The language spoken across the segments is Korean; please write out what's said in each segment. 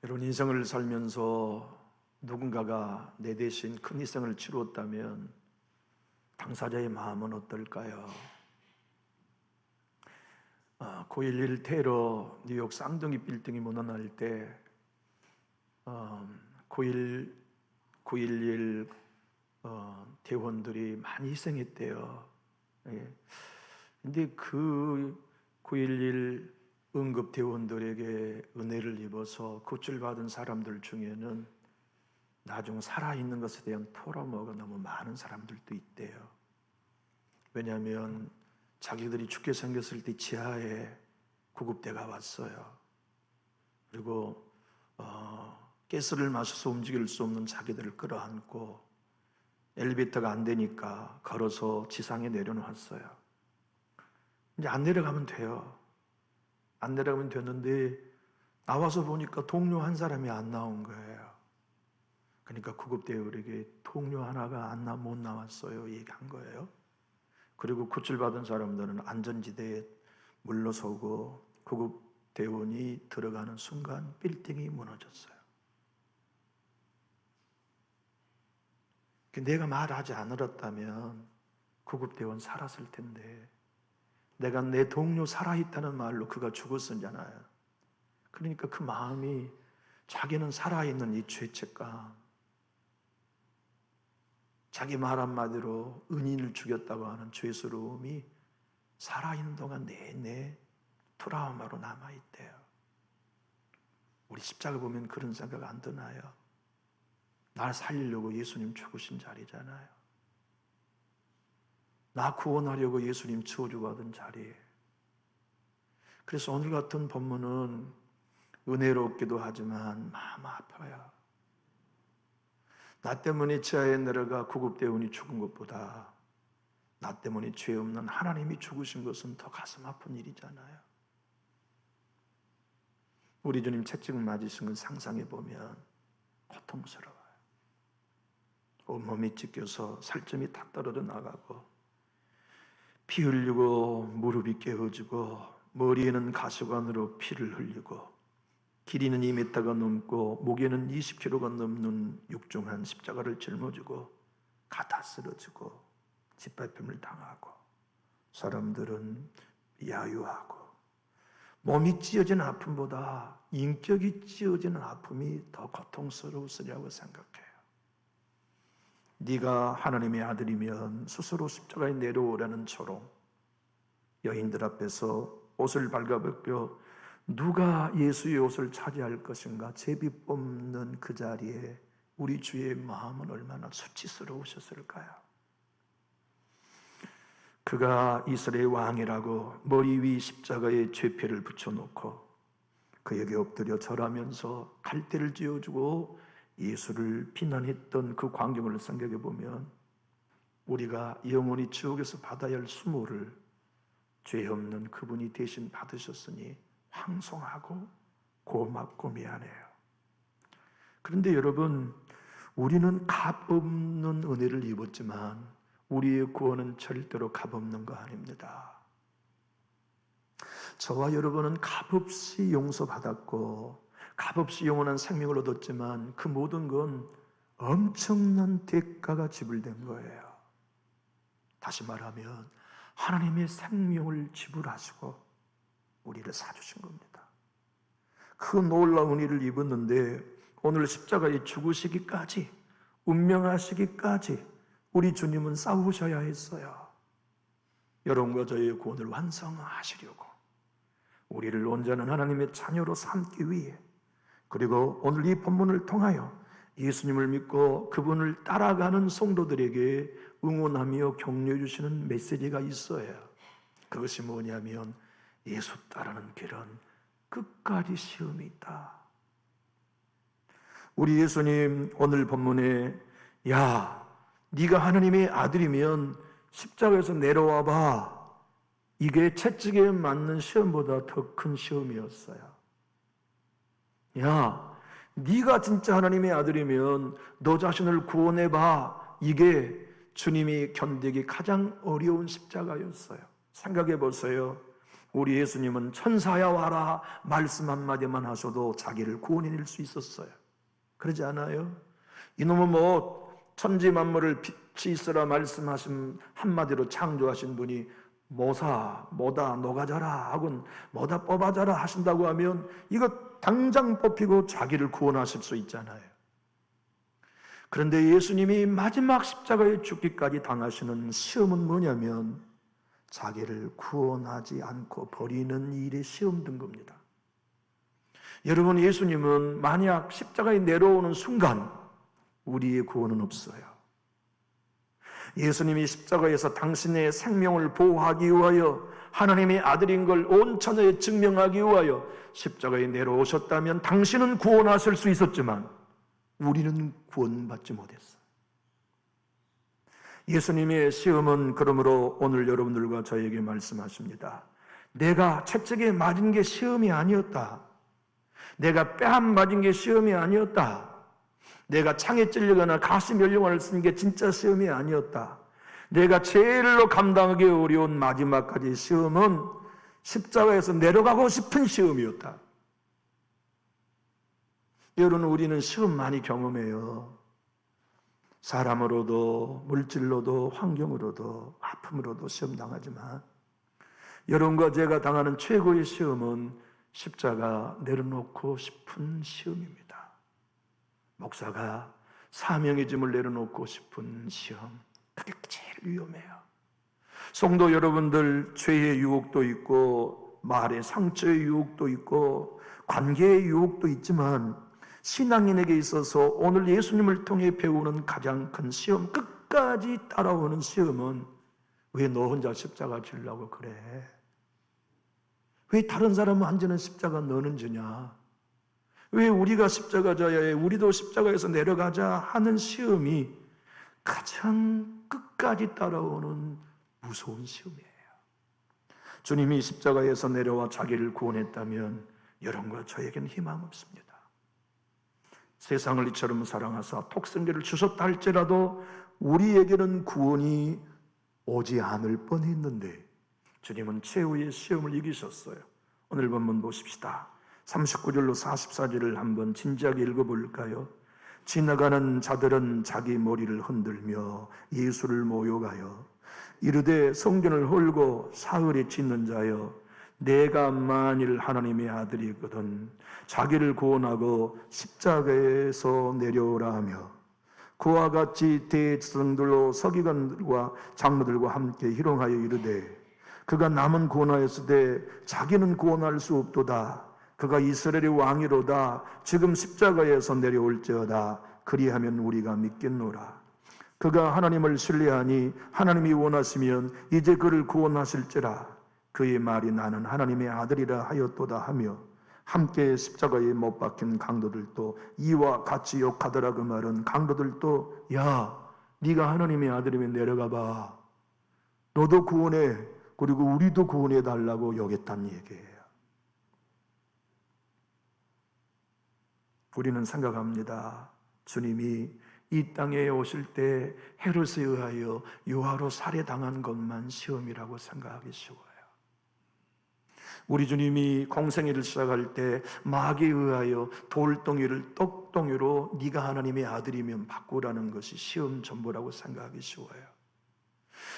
이런 인생을 살면서 누군가가 내 대신 큰 희생을 치루었다면 당사자의 마음은 어떨까요? 9.11 테러 뉴욕 쌍둥이 빌딩이 무너날 때 9.11 대원들이 많이 희생했대요. 근데 그 9.11 응급 대원들에게 은혜를 입어서 구출받은 사람들 중에는 나중 살아있는 것에 대한 트라우마가 너무 많은 사람들도 있대요. 왜냐하면 자기들이 죽게 생겼을 때 지하에 구급대가 왔어요. 그리고 가스를 마셔서 움직일 수 없는 자기들을 끌어안고 엘리베이터가 안 되니까 걸어서 지상에 내려놨어요. 이제 안 내려가면 돼요. 안 내려가면 되는데 나와서 보니까 동료 한 사람이 안 나온 거예요. 그러니까 구급대원에게 동료 하나가 못 나왔어요 얘기한 거예요. 그리고 구출받은 사람들은 안전지대에 물러서고 구급대원이 들어가는 순간 빌딩이 무너졌어요. 내가 말하지 않았다면 구급대원 살았을 텐데, 내가 내 동료 살아있다는 말로 그가 죽었었잖아요. 그러니까 그 마음이, 자기는 살아있는 이 죄책감, 자기 말 한마디로 은인을 죽였다고 하는 죄스러움이 살아있는 동안 내내 트라우마로 남아있대요. 우리 십자가 보면 그런 생각 안 드나요? 날 살리려고 예수님 죽으신 자리잖아요. 나 구원하려고 예수님 치워주고 하던 자리에. 그래서 오늘 같은 본문은 은혜롭기도 하지만 마음 아파요. 나 때문에 지하에 내려가 구급대원이 죽은 것보다 나 때문에 죄 없는 하나님이 죽으신 것은 더 가슴 아픈 일이잖아요. 우리 주님 채찍을 맞으신 걸 상상해 보면 고통스러워요. 온몸이 찢겨서 살점이 다 떨어져 나가고, 피 흘리고 무릎이 깨어지고, 머리에는 가시관으로 피를 흘리고, 길이는 2m가 넘고 목에는 20kg가 넘는 육중한 십자가를 짊어지고 가다 쓰러지고 짓밟힘을 당하고, 사람들은 야유하고, 몸이 찢어지는 아픔보다 인격이 찢어지는 아픔이 더 고통스러웠으리라고 생각해요. 네가 하나님의 아들이면 스스로 십자가에 내려오라는 처럼 여인들 앞에서 옷을 발가벗겨 누가 예수의 옷을 차지할 것인가 제비 뽑는 그 자리에 우리 주의 마음은 얼마나 수치스러우셨을까요? 그가 이스라엘 왕이라고 머리 위 십자가에 죄패를 붙여놓고 그에게 엎드려 절하면서 갈대를 쥐어주고 예수를 비난했던 그 광경을 생각해 보면 우리가 영원히 지옥에서 받아야 할 수모를 죄 없는 그분이 대신 받으셨으니 황송하고 고맙고 미안해요. 그런데 여러분, 우리는 값없는 은혜를 입었지만 우리의 구원은 절대로 값없는 거 아닙니다. 저와 여러분은 값없이 용서받았고 값없이 영원한 생명을 얻었지만 그 모든 건 엄청난 대가가 지불된 거예요. 다시 말하면 하나님의 생명을 지불하시고 우리를 사주신 겁니다. 그 놀라운 은혜를 입었는데 오늘 십자가에 죽으시기까지, 운명하시기까지 우리 주님은 싸우셔야 했어요. 여러분과 저의 구원을 완성하시려고, 우리를 온전한 하나님의 자녀로 삼기 위해, 그리고 오늘 이 본문을 통하여 예수님을 믿고 그분을 따라가는 성도들에게 응원하며 격려해 주시는 메시지가 있어요. 그것이 뭐냐면 예수 따르는 길은 끝까지 시험이 있다. 우리 예수님 오늘 본문에 야, 네가 하나님의 아들이면 십자가에서 내려와 봐, 이게 채찍에 맞는 시험보다 더 큰 시험이었어요. 야, 네가 진짜 하나님의 아들이면 너 자신을 구원해봐, 이게 주님이 견디기 가장 어려운 십자가였어요. 생각해 보세요. 우리 예수님은 천사야 와라 말씀 한마디만 하셔도 자기를 구원해낼 수 있었어요. 그러지 않아요? 이놈은 천지 만물을 빛이 있으라 말씀하신 한마디로 창조하신 분이 뭐다 녹아져라 하곤 뭐다 뽑아져라 하신다고 하면 이거 당장 뽑히고 자기를 구원하실 수 있잖아요. 그런데 예수님이 마지막 십자가에 죽기까지 당하시는 시험은 뭐냐면 자기를 구원하지 않고 버리는 일에 시험 든 겁니다. 여러분, 예수님은 만약 십자가에 내려오는 순간 우리의 구원은 없어요. 예수님이 십자가에서 당신의 생명을 보호하기 위하여 하나님의 아들인 걸 온 천하에 증명하기 위하여 십자가에 내려오셨다면 당신은 구원하실 수 있었지만 우리는 구원받지 못했어요. 예수님의 시험은 그러므로 오늘 여러분들과 저에게 말씀하십니다. 내가 채찍에 맞은 게 시험이 아니었다. 내가 뺨 맞은 게 시험이 아니었다. 내가 창에 찔리거나 가시면류관을 쓴 게 진짜 시험이 아니었다. 내가 제일로 감당하기 어려운 마지막까지 시험은 십자가에서 내려가고 싶은 시험이었다. 여러분, 우리는 시험 많이 경험해요. 사람으로도 물질로도 환경으로도 아픔으로도 시험 당하지만 여러분과 제가 당하는 최고의 시험은 십자가 내려놓고 싶은 시험입니다. 목사가 사명의 짐을 내려놓고 싶은 시험, 그게 제일 위험해요. 성도 여러분들, 죄의 유혹도 있고 말의 상처의 유혹도 있고 관계의 유혹도 있지만 신앙인에게 있어서 오늘 예수님을 통해 배우는 가장 큰 시험, 끝까지 따라오는 시험은 왜 너 혼자 십자가 지려고 그래? 왜 다른 사람은 안 지는 십자가 너는 지냐? 왜 우리가 십자가 져야 해? 우리도 십자가에서 내려가자 하는 시험이 가장 끝까지 따라오는 무서운 시험이에요. 주님이 십자가에서 내려와 자기를 구원했다면 여러분과 저에게는 희망 없습니다. 세상을 이처럼 사랑하사 독생자를 주셨다 할지라도 우리에게는 구원이 오지 않을 뻔했는데 주님은 최후의 시험을 이기셨어요. 오늘 본문 보십시다. 39절로 44절을 한번 진지하게 읽어볼까요? 지나가는 자들은 자기 머리를 흔들며 예수를 모욕하여 이르되 성전을 헐고 사흘에 짓는 자여 내가 만일 하나님의 아들이거든 자기를 구원하고 십자가에서 내려오라 하며 그와 같이 대제사장들로 서기관들과 장로들과 함께 희롱하여 이르되 그가 남은 구원하였을 때 자기는 구원할 수 없도다. 그가 이스라엘의 왕이로다. 지금 십자가에서 내려올지어다. 그리하면 우리가 믿겠노라. 그가 하나님을 신뢰하니 하나님이 원하시면 이제 그를 구원하실지라. 그의 말이 나는 하나님의 아들이라 하였도다 하며 함께 십자가에 못 박힌 강도들도 이와 같이 욕하더라. 그 말은 강도들도 야 네가 하나님의 아들이면 내려가 봐. 너도 구원해. 그리고 우리도 구원해 달라고 여겼다는 얘기예요. 우리는 생각합니다. 주님이 이 땅에 오실 때 헤롯에 의하여 유아로 살해당한 것만 시험이라고 생각하기 쉬워요. 우리 주님이 공생애를 시작할 때 마귀에 의하여 돌덩이를 떡덩이로 네가 하나님의 아들이면 바꾸라는 것이 시험 전부라고 생각하기 쉬워요.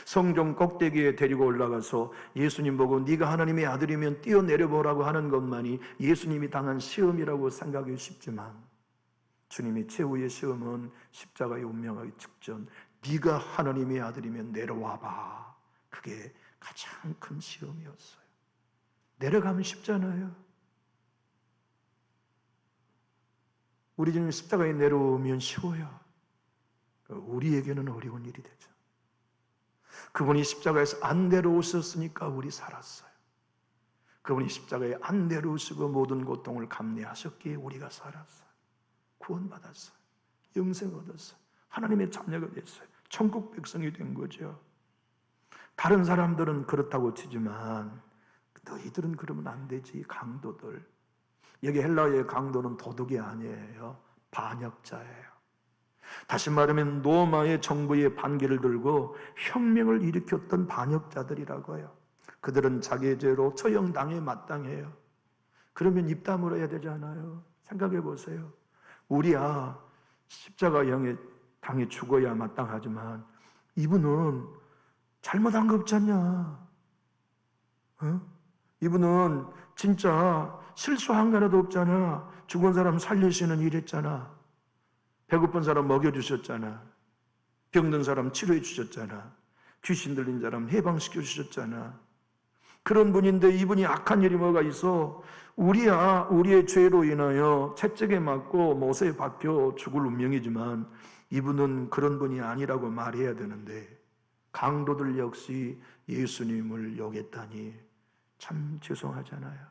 성전 꼭대기에 데리고 올라가서 예수님 보고 네가 하나님의 아들이면 뛰어내려보라고 하는 것만이 예수님이 당한 시험이라고 생각하기 쉽지만 주님이 최후의 시험은 십자가에 운명하기 직전 네가 하나님의 아들이면 내려와봐. 그게 가장 큰 시험이었어요. 내려가면 쉽잖아요. 우리 주님 십자가에 내려오면 쉬워요. 우리에게는 어려운 일이 되죠. 그분이 십자가에서 안 내려오셨으니까 우리 살았어요. 그분이 십자가에 안 내려오시고 모든 고통을 감내하셨기에 우리가 살았어요. 구원받았어요. 영생 얻었어요. 하나님의 자녀가 됐어요. 천국 백성이 된 거죠. 다른 사람들은 그렇다고 치지만 너희들은 그러면 안 되지. 강도들. 여기 헬라어의 강도는 도둑이 아니에요. 반역자예요. 다시 말하면 로마의 정부의 반기를 들고 혁명을 일으켰던 반역자들이라고 해요. 그들은 자기의 죄로 처형당해 마땅해요. 그러면 입 다물어야 되잖아요. 생각해 보세요. 우리야 십자가형에 당해 죽어야 마땅하지만 이분은 잘못한 거 없지 않냐? 이분은 진짜 실수한 거라도 없잖아. 죽은 사람 살리시는 일 했잖아. 배고픈 사람 먹여주셨잖아. 병든 사람 치료해 주셨잖아. 귀신 들린 사람 해방시켜 주셨잖아. 그런 분인데 이분이 악한 일이 뭐가 있어? 우리야 우리의 죄로 인하여 채찍에 맞고 못에 박혀 죽을 운명이지만 이분은 그런 분이 아니라고 말해야 되는데 강도들 역시 예수님을 욕했다니 참 죄송하잖아요.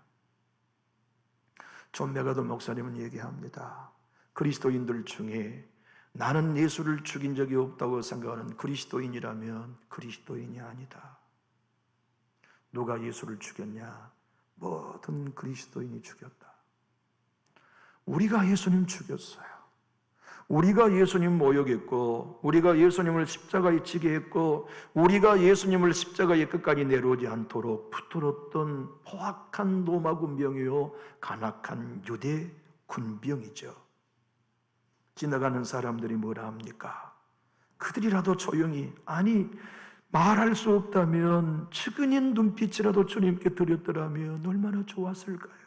존 메가더 목사님은 얘기합니다. 그리스도인들 중에 나는 예수를 죽인 적이 없다고 생각하는 그리스도인이라면 그리스도인이 아니다. 누가 예수를 죽였냐? 모든 그리스도인이 죽였다. 우리가 예수님 죽였어요. 우리가 예수님 모욕했고 우리가 예수님을 십자가에 지게 했고 우리가 예수님을 십자가에 끝까지 내려오지 않도록 붙들었던 포악한 로마 군병이요 간악한 유대 군병이죠. 지나가는 사람들이 뭐라 합니까? 그들이라도 조용히 아니 말할 수 없다면 측은인 눈빛이라도 주님께 드렸더라면 얼마나 좋았을까요?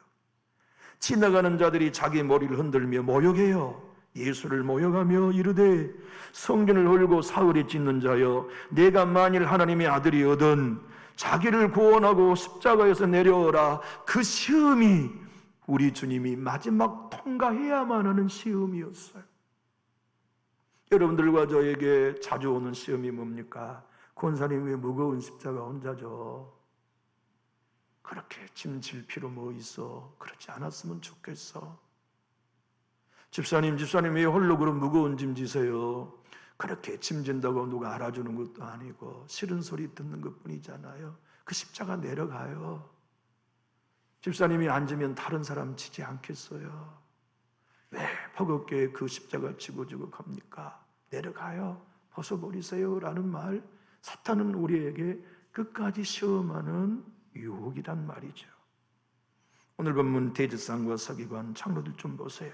지나가는 자들이 자기 머리를 흔들며 모욕해요. 예수를 모욕하며 이르되 성전을 헐고 사흘에 짓는 자여 내가 만일 하나님의 아들이거든 자기를 구원하고 십자가에서 내려오라. 그 시험이 우리 주님이 마지막 통과해야만 하는 시험이었어요. 여러분들과 저에게 자주 오는 시험이 뭡니까? 권사님 왜 무거운 십자가 혼자 져? 그렇게 짐질 필요 뭐 있어? 그렇지 않았으면 좋겠어. 집사님 왜 홀로 그런 무거운 짐 지세요? 그렇게 짐진다고 누가 알아주는 것도 아니고 싫은 소리 듣는 것뿐이잖아요. 그 십자가 내려가요. 집사님이 앉으면 다른 사람 지지 않겠어요? 왜 버겁게 그 십자가 지고 합니까? 내려가요. 벗어버리세요 라는 말, 사탄은 우리에게 끝까지 시험하는 유혹이란 말이죠. 오늘 본문 대제사장과 서기관, 장로들 좀 보세요.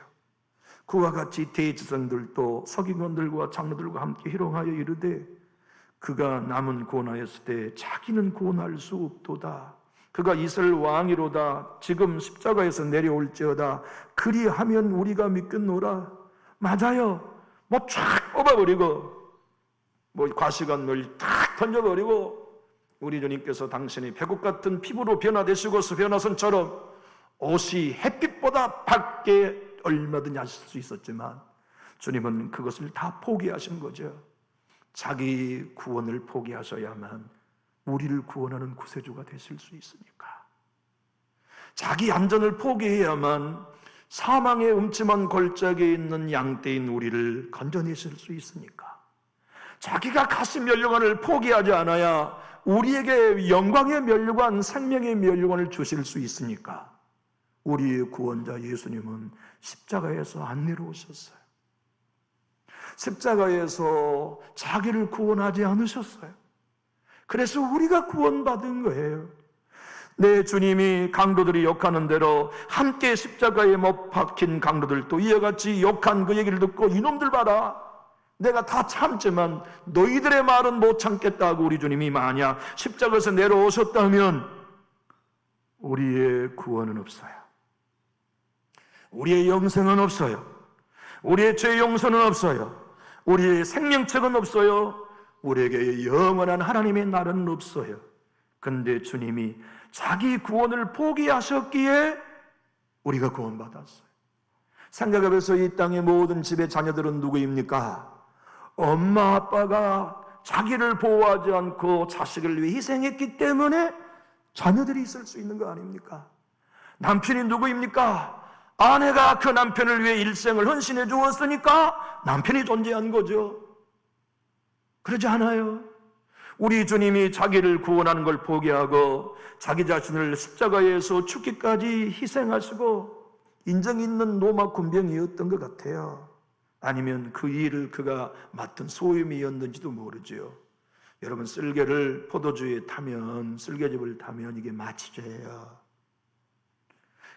그와 같이 대제사장들도 서기관들과 장로들과 함께 희롱하여 이르되 그가 남은 구원하였을 때 자기는 구원할 수 없도다. 그가 이스라엘 왕이로다. 지금 십자가에서 내려올지어다. 그리하면 우리가 믿겠노라. 맞아요. 뭐 쫙 뽑아버리고 과시관을 탁 던져버리고 우리 주님께서 당신이 배국 같은 피부로 변화되시고 변화선처럼 옷이 햇빛보다 밝게 얼마든지 하실 수 있었지만 주님은 그것을 다 포기하신 거죠. 자기 구원을 포기하셔야만 우리를 구원하는 구세주가 되실 수 있으니까. 자기 안전을 포기해야만 사망의 음침한 골짜기에 있는 양떼인 우리를 건져내실 수 있으니까. 자기가 가신 면류관을 포기하지 않아야 우리에게 영광의 면류관, 생명의 면류관을 주실 수 있으니까. 우리의 구원자 예수님은 십자가에서 안 내려오셨어요. 십자가에서 자기를 구원하지 않으셨어요. 그래서 우리가 구원받은 거예요. 내 주님이 강도들이 욕하는 대로 함께 십자가에 못 박힌 강도들도 이와 같이 욕한 그 얘기를 듣고 이놈들 봐라, 내가 다 참지만 너희들의 말은 못 참겠다고 우리 주님이 만약 십자가에서 내려오셨다면 우리의 구원은 없어요. 우리의 영생은 없어요. 우리의 죄 용서는 없어요. 우리의 생명책은 없어요. 우리에게 영원한 하나님의 날은 없어요. 근데 주님이 자기 구원을 포기하셨기에 우리가 구원받았어요. 생각해보세요. 이 땅의 모든 집의 자녀들은 누구입니까? 엄마 아빠가 자기를 보호하지 않고 자식을 위해 희생했기 때문에 자녀들이 있을 수 있는 거 아닙니까? 남편이 누구입니까? 아내가 그 남편을 위해 일생을 헌신해 주었으니까 남편이 존재한 거죠. 그러지 않아요? 우리 주님이 자기를 구원하는 걸 포기하고 자기 자신을 십자가에서 죽기까지 희생하시고 인정 있는 로마 군병이었던 것 같아요. 아니면 그 일을 그가 맡은 소임이었는지도 모르죠. 여러분, 쓸개를 포도주에 타면, 쓸개즙을 타면 이게 마취제예요.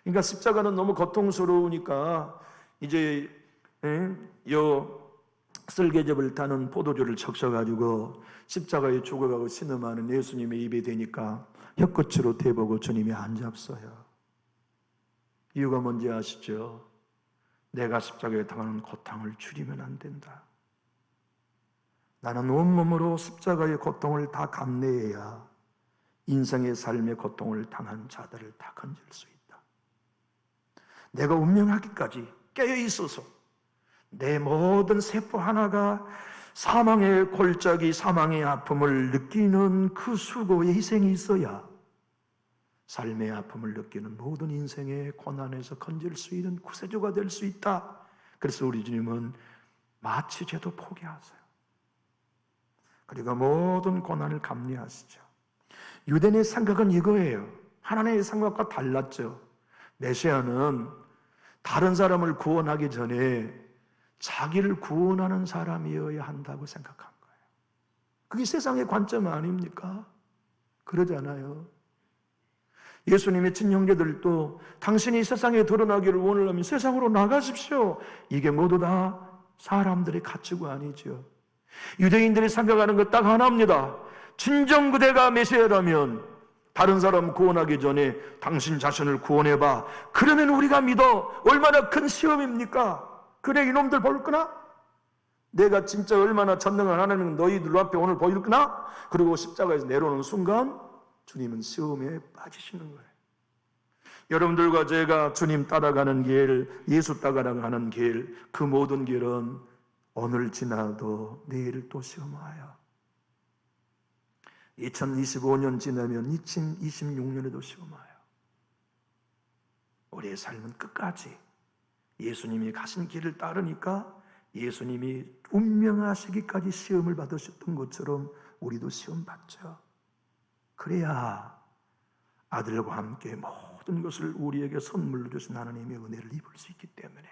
그러니까 십자가는 너무 고통스러우니까 이제 요 쓸개즙을 타는 포도주를 적셔가지고 십자가에 죽어가고 신음하는 예수님의 입에 대니까 혀끝으로 대보고 주님이 안 잡서요. 이유가 뭔지 아시죠? 내가 십자가에 당하는 고통을 줄이면 안 된다. 나는 온몸으로 십자가의 고통을 다 감내해야 인생의 삶의 고통을 당한 자들을 다 건질 수 있다. 내가 운명하기까지 깨어 있어서 내 모든 세포 하나가 사망의 골짜기, 사망의 아픔을 느끼는 그 수고의 희생이 있어야 삶의 아픔을 느끼는 모든 인생의 고난에서 건질 수 있는 구세주가 될 수 있다. 그래서 우리 주님은 마취제도 포기하세요. 그리고 모든 고난을 감내하시죠. 유대인의 생각은 이거예요. 하나님의 생각과 달랐죠. 메시아는 다른 사람을 구원하기 전에 자기를 구원하는 사람이어야 한다고 생각한 거예요. 그게 세상의 관점 아닙니까? 그러잖아요. 예수님의 친형제들도 당신이 세상에 드러나기를 원하면 세상으로 나가십시오. 이게 모두 다 사람들의 가치관이죠. 유대인들이 생각하는 것 딱 하나입니다. 진정 그대가 메시아라면 다른 사람 구원하기 전에 당신 자신을 구원해봐. 그러면 우리가 믿어. 얼마나 큰 시험입니까? 그래, 이놈들 볼 거나? 내가 진짜 얼마나 전능한 하나님 너희들 앞에 오늘 보일 거나? 그리고 십자가에서 내려오는 순간 주님은 시험에 빠지시는 거예요. 여러분들과 제가 주님 따라가는 길, 예수 따라가는 길, 그 모든 길은 오늘 지나도 내일 또 시험 와요. 2025년 지나면 2026년에도 시험 와요. 우리의 삶은 끝까지 예수님이 가신 길을 따르니까 예수님이 운명하시기까지 시험을 받으셨던 것처럼 우리도 시험 받죠. 그래야 아들과 함께 모든 것을 우리에게 선물로 주신 하나님의 은혜를 입을 수 있기 때문에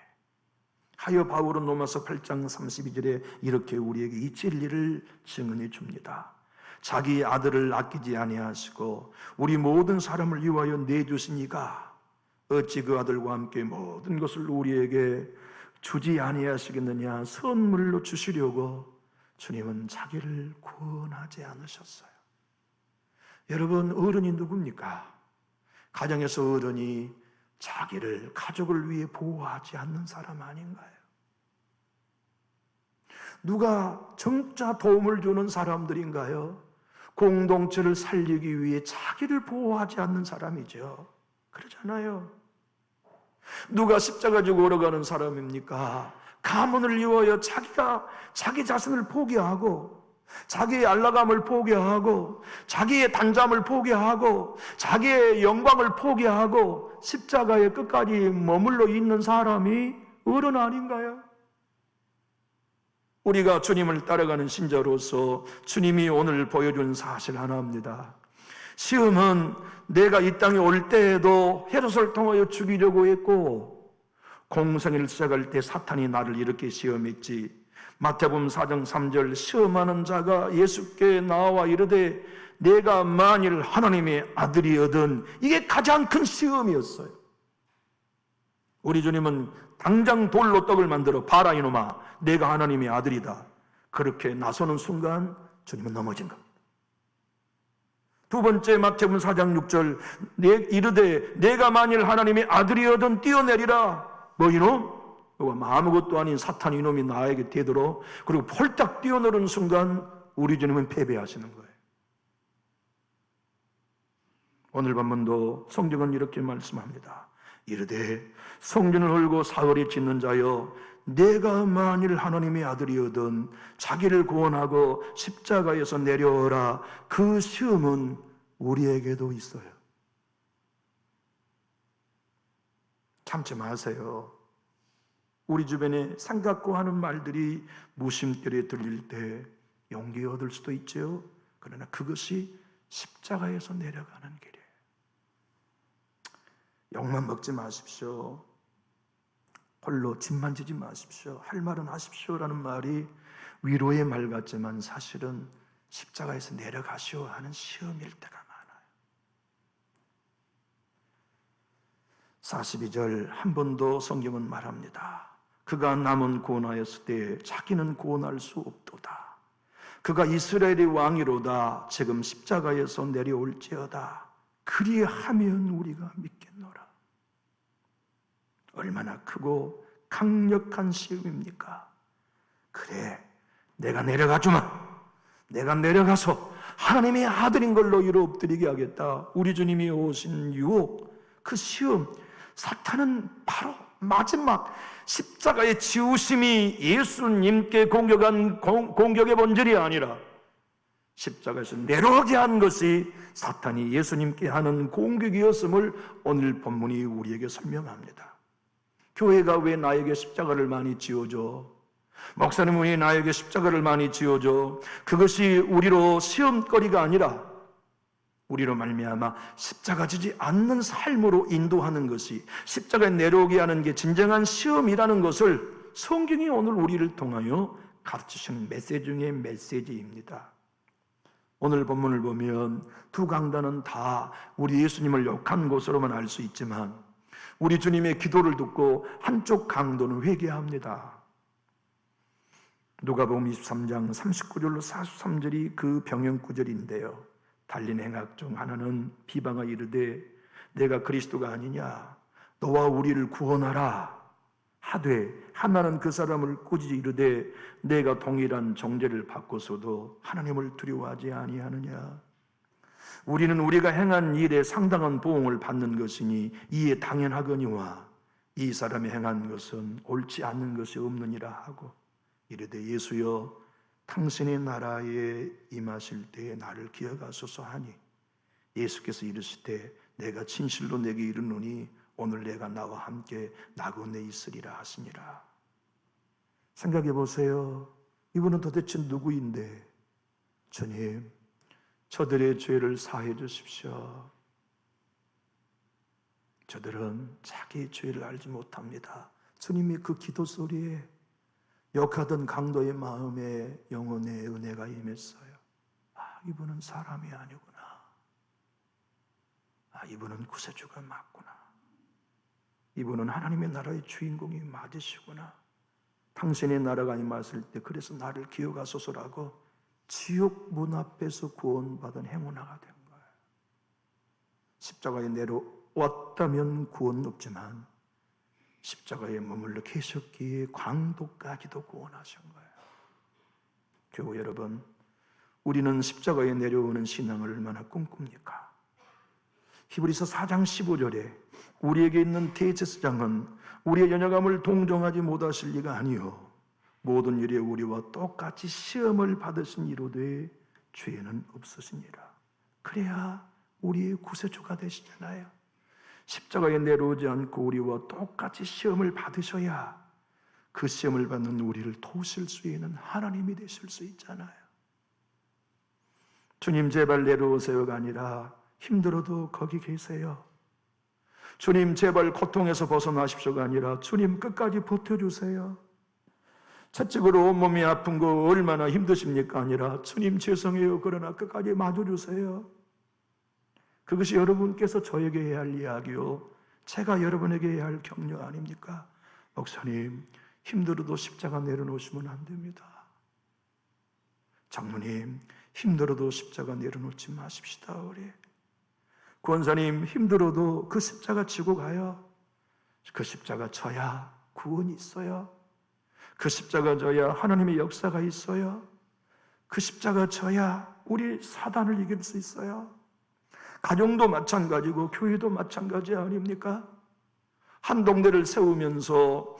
하여 바울은 로마서 8장 32절에 이렇게 우리에게 이 진리를 증언해 줍니다. 자기 아들을 아끼지 아니하시고 우리 모든 사람을 위하여 내주시니가 어찌 그 아들과 함께 모든 것을 우리에게 주지 아니하시겠느냐. 선물로 주시려고 주님은 자기를 구원하지 않으셨어요. 여러분, 어른이 누굽니까? 가정에서 어른이 자기를, 가족을 위해 보호하지 않는 사람 아닌가요? 누가 정짜 도움을 주는 사람들인가요? 공동체를 살리기 위해 자기를 보호하지 않는 사람이죠. 그러잖아요. 누가 십자가 지고 걸어가는 사람입니까? 가문을 위하여 자기 자신을 포기하고 자기의 안락함을 포기하고 자기의 단잠을 포기하고 자기의 영광을 포기하고 십자가에 끝까지 머물러 있는 사람이 어른 아닌가요? 우리가 주님을 따라가는 신자로서 주님이 오늘 보여준 사실 하나입니다. 시험은 내가 이 땅에 올 때에도 헤롯을 통하여 죽이려고 했고 공생애를 시작할 때 사탄이 나를 이렇게 시험했지. 마태복음 4장 3절 시험하는 자가 예수께 나와 이르되 내가 만일 하나님의 아들이거든. 이게 가장 큰 시험이었어요. 우리 주님은 당장 돌로 떡을 만들어 봐라 이놈아 내가 하나님의 아들이다. 그렇게 나서는 순간 주님은 넘어진 겁니다. 두 번째 마태복음 4장 6절 이르되 내가 만일 하나님의 아들이거든 뛰어내리라. 뭐 이놈? 아무것도 아닌 사탄 이놈이 나에게 대들어 그리고 폴딱 뛰어내리는 순간 우리 주님은 패배하시는 거예요. 오늘 본문도 성경은 이렇게 말씀합니다. 이르되 성전을 헐고 사흘이 짓는 자여 내가 만일 하나님의 아들이거든 자기를 구원하고 십자가에서 내려오라. 그 시험은 우리에게도 있어요. 참지 마세요. 우리 주변에 생각고 하는 말들이 무심결에 들릴 때 용기 얻을 수도 있죠. 그러나 그것이 십자가에서 내려가는 길이에요. 욕만 먹지 마십시오. 홀로 짐만 지지 마십시오. 할 말은 하십시오라는 말이 위로의 말 같지만 사실은 십자가에서 내려가시오 하는 시험일 때가 많아요. 42절 한 번 더 성경은 말합니다. 그가 남은 고난하였을 때 자기는 고난할 수 없도다. 그가 이스라엘의 왕이로다. 지금 십자가에서 내려올지어다. 그리하면 우리가 믿겠노라. 얼마나 크고 강력한 시험입니까? 그래, 내가 내려가 주마. 내가 내려가서 하나님의 아들인 걸로 이루 엎드리게 하겠다. 우리 주님이 오신 유혹, 그 시험, 사탄은 바로 마지막 십자가의 지우심이 예수님께 공격한 공격의 본질이 아니라 십자가에서 내려오게 한 것이 사탄이 예수님께 하는 공격이었음을 오늘 본문이 우리에게 설명합니다. 교회가 왜 나에게 십자가를 많이 지어줘? 목사님은 왜 나에게 십자가를 많이 지어줘? 그것이 우리로 시험거리가 아니라 우리로 말미암아 십자가 지지 않는 삶으로 인도하는 것이, 십자가에 내려오게 하는 게 진정한 시험이라는 것을 성경이 오늘 우리를 통하여 가르치시는 메시지 중의 메시지입니다. 오늘 본문을 보면 두 강단은 다 우리 예수님을 욕한 것으로만 알 수 있지만 우리 주님의 기도를 듣고 한쪽 강도는 회개합니다. 누가복음 23장 39절로 43절이 그 병영 구절인데요. 달린 행악 중 하나는 비방하 이르되 내가 그리스도가 아니냐, 너와 우리를 구원하라 하되, 하나는 그 사람을 꾸짖어 이르되 내가 동일한 정죄를 받고서도 하나님을 두려워하지 아니하느냐. 우리는 우리가 행한 일에 상당한 보응을 받는 것이니 이에 당연하거니와 이 사람이 행한 것은 옳지 않는 것이 없느니라 하고 이르되 예수여 당신의 나라에 임하실 때에 나를 기억하소서 하니 예수께서 이르시되 내가 진실로 내게 이르노니 오늘 내가 나와 함께 낙원에 있으리라 하시니라. 생각해 보세요. 이분은 도대체 누구인데 주님 저들의 죄를 사해 주십시오. 저들은 자기의 죄를 알지 못합니다. 주님이 그 기도 소리에 욕하던 강도의 마음에 영혼의 은혜가 임했어요. 아, 이분은 사람이 아니구나. 아, 이분은 구세주가 맞구나. 이분은 하나님의 나라의 주인공이 맞으시구나. 당신의 나라가 임하실 때 그래서 나를 기억하소서라고 지옥 문 앞에서 구원받은 행운아가 된 거예요. 십자가에 내려왔다면 구원은 없지만 십자가에 머물러 계셨기에 광도까지도 구원하신 거예요. 교우 여러분, 우리는 십자가에 내려오는 신앙을 얼마나 꿈꿉니까? 히브리서 4장 15절에 우리에게 있는 대제사장은 우리의 연약함을 동정하지 못하실 리가 아니요 모든 일에 우리와 똑같이 시험을 받으신 이로되 죄는 없으시니라. 그래야 우리의 구세주가 되시잖아요. 십자가에 내려오지 않고 우리와 똑같이 시험을 받으셔야 그 시험을 받는 우리를 도우실 수 있는 하나님이 되실 수 있잖아요. 주님 제발 내려오세요가 아니라 힘들어도 거기 계세요. 주님 제발 고통에서 벗어나십시오가 아니라 주님 끝까지 버텨주세요. 채찍으로 온몸이 아픈 거 얼마나 힘드십니까? 아니라 주님 죄송해요. 그러나 끝까지 맞아주세요. 그것이 여러분께서 저에게 해야 할 이야기요, 제가 여러분에게 해야 할 격려 아닙니까? 목사님 힘들어도 십자가 내려놓으시면 안 됩니다. 장모님 힘들어도 십자가 내려놓지 마십시다. 우리 권사님 힘들어도 그 십자가 지고 가요. 그 십자가 져야 구원이 있어요. 그 십자가 져야 하나님의 역사가 있어요. 그 십자가 져야 우리 사단을 이길 수 있어요. 가정도 마찬가지고 교회도 마찬가지 아닙니까? 한 동네를 세우면서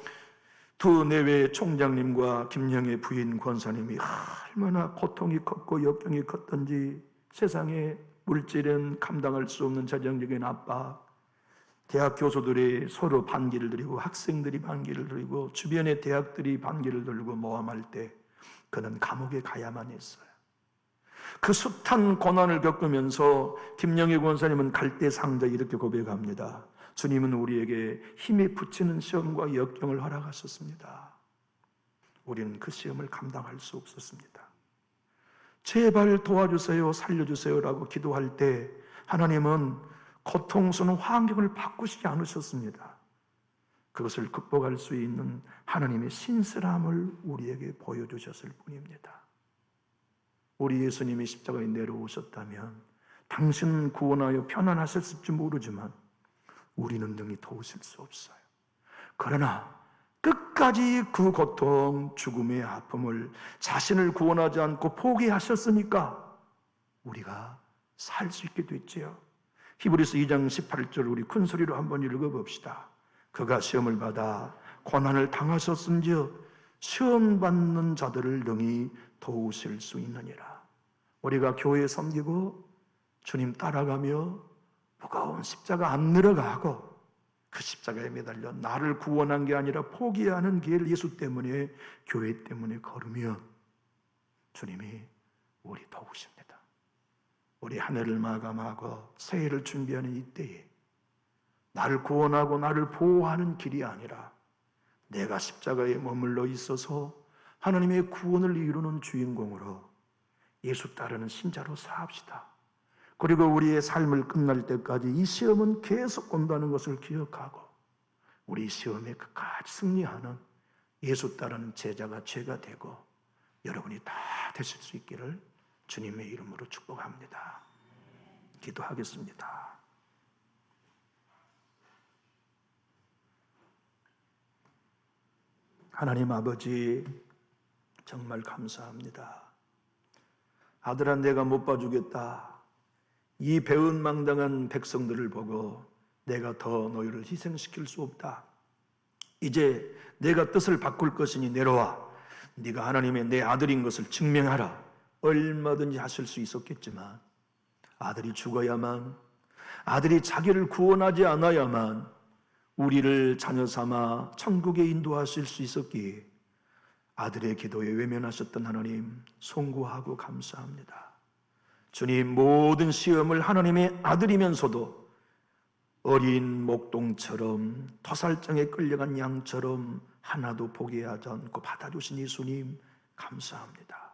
두 내외 총장님과 김영애 부인 권사님이 얼마나 고통이 컸고 역경이 컸던지, 세상에 물질은 감당할 수 없는 재정적인 압박, 대학 교수들이 서로 반기를 들이고 학생들이 반기를 들이고 주변의 대학들이 반기를 들고 모함할 때 그는 감옥에 가야만 했어요. 그 숱한 고난을 겪으면서 김영희 권사님은 갈대상자 이렇게 고백합니다. 주님은 우리에게 힘에 부치는 시험과 역경을 허락하셨습니다. 우리는 그 시험을 감당할 수 없었습니다. 제발 도와주세요, 살려주세요라고 기도할 때 하나님은 고통스러운 환경을 바꾸시지 않으셨습니다. 그것을 극복할 수 있는 하나님의 신실함을 우리에게 보여주셨을 뿐입니다. 우리 예수님이 십자가에 내려오셨다면 당신은 구원하여 편안하셨을지 모르지만 우리는 능히 도우실 수 없어요. 그러나 끝까지 그 고통, 죽음의 아픔을 자신을 구원하지 않고 포기하셨으니까 우리가 살 수 있게 됐지요. 히브리서 2장 18절 우리 큰 소리로 한번 읽어봅시다. 그가 시험을 받아 고난을 당하셨은즉 시험 받는 자들을 능히 도우실 수 있느니라. 우리가 교회 섬기고 주님 따라가며 무거운 십자가 안 늘어가고 그 십자가에 매달려 나를 구원한 게 아니라 포기하는 길, 예수 때문에, 교회 때문에 걸으면 주님이 우리 도우십니다. 우리 한 해를 마감하고 새해를 준비하는 이때에 나를 구원하고 나를 보호하는 길이 아니라 내가 십자가에 머물러 있어서 하나님의 구원을 이루는 주인공으로 예수 따르는 신자로 사합시다. 그리고 우리의 삶을 끝날 때까지 이 시험은 계속 온다는 것을 기억하고 우리 시험에 끝까지 승리하는 예수 따르는 제자가 죄가 되고 여러분이 다 되실 수 있기를 주님의 이름으로 축복합니다. 기도하겠습니다. 하나님 아버지, 정말 감사합니다. 아들아, 내가 못 봐주겠다. 이 배은망당한 백성들을 보고 내가 더 너희를 희생시킬 수 없다. 이제 내가 뜻을 바꿀 것이니 내려와 네가 하나님의 내 아들인 것을 증명하라. 얼마든지 하실 수 있었겠지만 아들이 죽어야만, 아들이 자기를 구원하지 않아야만 우리를 자녀 삼아 천국에 인도하실 수 있었기에 아들의 기도에 외면하셨던 하나님, 송구하고 감사합니다. 주님, 모든 시험을 하나님의 아들이면서도 어린 목동처럼 토살장에 끌려간 양처럼 하나도 포기하지 않고 받아주신 예수님 감사합니다.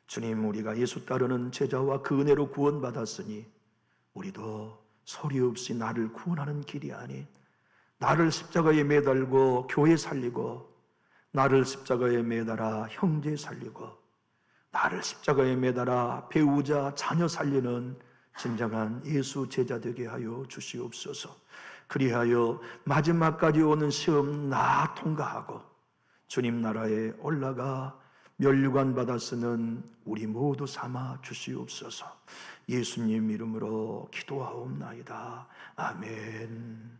주님, 우리가 예수 따르는 제자와 그 은혜로 구원받았으니 우리도 소리 없이 나를 구원하는 길이 아닌 나를 십자가에 매달고 교회 살리고 나를 십자가에 매달아 형제 살리고 나를 십자가에 매달아 배우자 자녀 살리는 진정한 예수 제자 되게 하여 주시옵소서. 그리하여 마지막까지 오는 시험 나 통과하고 주님 나라에 올라가 면류관 받아 쓰는 우리 모두 삼아 주시옵소서. 예수님 이름으로 기도하옵나이다. 아멘.